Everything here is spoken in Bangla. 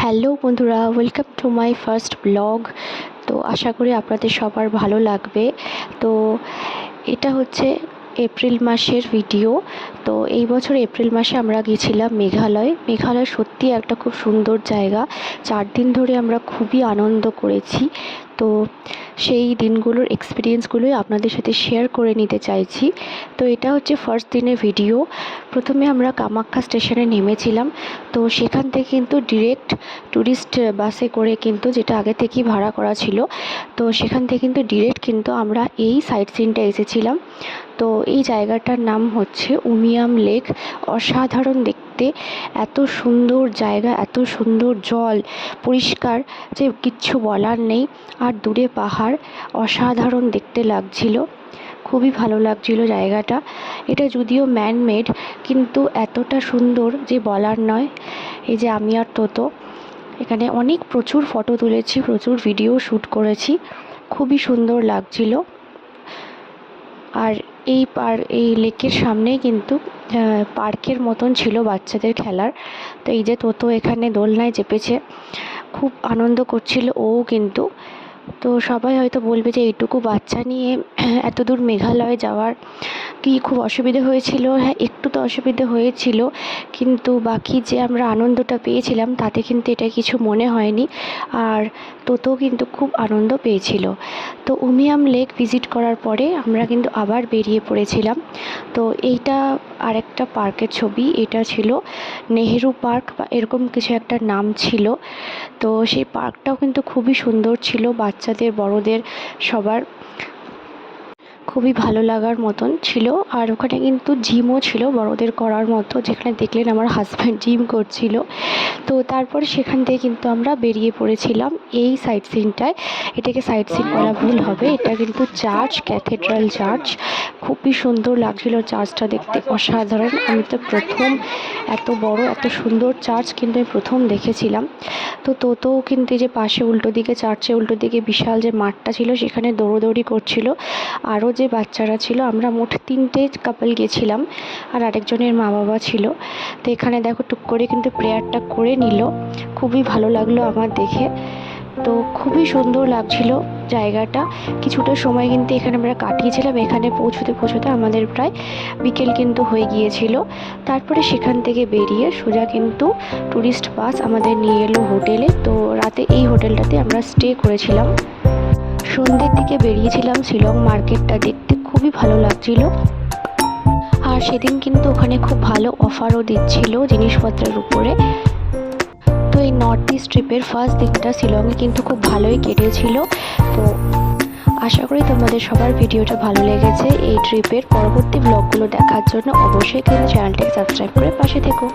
হ্যালো বন্ধুরা, welcome to my first blog. তো আশা করি আপনাদের সবার ভালো লাগবে। তো এটা হচ্ছে এপ্রিল মাসের ভিডিও। তো এই বছর এপ্রিল মাসে আমরা গিয়েছিলাম মেঘালয়। মেঘালয় সত্যি একটা খুব সুন্দর জায়গা। 4 দিন ধরে আমরা খুবই আনন্দ করেছি। তো সেই দিনগুলোর এক্সপিরিয়েন্সগুলোই আপনাদের সাথে শেয়ার করে নিতে চাইছি। তো এটা হচ্ছে ফার্স্ট দিনের ভিডিও। প্রথমে আমরা কামাখ্যা স্টেশনে নেমেছিলাম। তো সেখান থেকে কিন্তু ডিরেক্ট ট্যুরিস্ট বাসে করে কিন্তু, যেটা আগে থেকেই ভাড়া করা ছিল, তো সেখান থেকে কিন্তু ডিরেক্ট কিন্তু আমরা এই সাইট সিনটা এসেছিলাম। তো এই জায়গাটার নাম হচ্ছে উমিয়াম লেক। অসাধারণ দেখতে, এত সুন্দর জায়গা, এত সুন্দর জল, পরিষ্কার যে কিচ্ছু বলার নেই। আর দূরে পাহাড়, অসাধারণ দেখতে লাগছিল, খুবই ভালো লাগছিল জায়গাটা। এটা যদিও ম্যানমেড, কিন্তু এতটা সুন্দর যে বলার নয়। এই যে আমি আর তোতো এখানে প্রচুর ফটো তুলেছি, প্রচুর ভিডিও শ্যুট করেছি, খুবই সুন্দর লাগছিল। আর এই লেকের সামনেই কিন্তু পার্কের মতন ছিল বাচ্চাদের খেলার। তো এই যে তোতো এখানে দোলনায় চেপেছে, খুব আনন্দ করছিল ও কিন্তু। তো সবাই হয়তো বলবে যে এইটুকু বাচ্চা নিয়ে এত দূর মেঘালয় যাওয়ার কি খুব অসুবিধে হয়েছিল? হ্যাঁ, একটু তো অসুবিধে হয়েছিল, কিন্তু বাকি যে আমরা আনন্দটা পেয়েছিলাম তাতে কিন্তু এটা কিছু মনে হয়নি। আর তোতো কিন্তু খুব আনন্দ পেয়েছিল। তো উমিয়াম লেক ভিজিট করার পরে আমরা কিন্তু আবার বেরিয়ে পড়েছিলাম। তো এইটা আরেকটা পার্কের ছবি। এটা ছিল নেহেরু পার্ক বা এরকম কিছু একটা নাম ছিল। তো সেই পার্কটাও কিন্তু খুবই সুন্দর ছিল, বাচ্চাদের বড়দের সবার খুবই ভালো লাগার মতন ছিল। আর ওখানে কিন্তু জিমও ছিল বড়দের করার মতো, যেখানে দেখলেন আমার হাজব্যান্ড জিম করছিল। তো তারপরে সেখান থেকে কিন্তু আমরা বেরিয়ে পড়েছিলাম এই সাইট সিনটায়। এটাকে সাইট সিন বলা ভুল হবে, এটা কিন্তু চার্চ, ক্যাথেড্রাল চার্চ। খুবই সুন্দর লাগছিল চার্চটা দেখতে, অসাধারণ। আমি তো প্রথম এত বড় এত সুন্দর চার্চ কিন্তু আমি প্রথম দেখেছিলাম। তো তোতো কিন্তু এই যে পাশে উল্টো দিকে, চার্চের উল্টো দিকে বিশাল যে মাঠটা ছিল সেখানে দৌড়োদৌড়ি করছিল। আরও যে বাচ্চারা ছিল, আমরা মোট 3টে কাপল গেছিলাম, আর আরেকজনের মা বাবা ছিল। তো এখানে দেখো টুক করে কিন্তু প্রেয়ারটা করে নিল, খুবই ভালো লাগলো আমার দেখে। তো খুবই সুন্দর লাগছিল জায়গাটা। কিছুটা সময় কিন্তু এখানে আমরা কাটিয়েছিলাম। এখানে পৌঁছতে আমাদের প্রায় বিকেল কিন্তু হয়ে গিয়েছিল। তারপরে সেখান থেকে বেরিয়ে সোজা কিন্তু ট্যুরিস্ট বাস আমাদের নিয়ে এলো হোটেলে। তো রাতে এই হোটেলটাতে আমরা স্টে করেছিলাম। সন্ধ্যের দিকে বেরিয়েছিলাম শিলং মার্কেটটা দেখতে, খুবই ভালো লাগছিল। আর সেদিন কিন্তু ওখানে খুব ভালো অফারও দিচ্ছিল জিনিসপত্রের উপরে। তো এই নর্থ ইস্ট ট্রিপের ফার্স্ট দিনটা শিলংয়ে কিন্তু খুব ভালোই কেটেছিল। তো আশা করি তোমাদের সবার ভিডিওটা ভালো লেগেছে। এই ট্রিপের পরবর্তী ব্লগগুলো দেখার জন্য অবশ্যই কিন্তু চ্যানেলটাকে সাবস্ক্রাইব করে পাশে থেকো।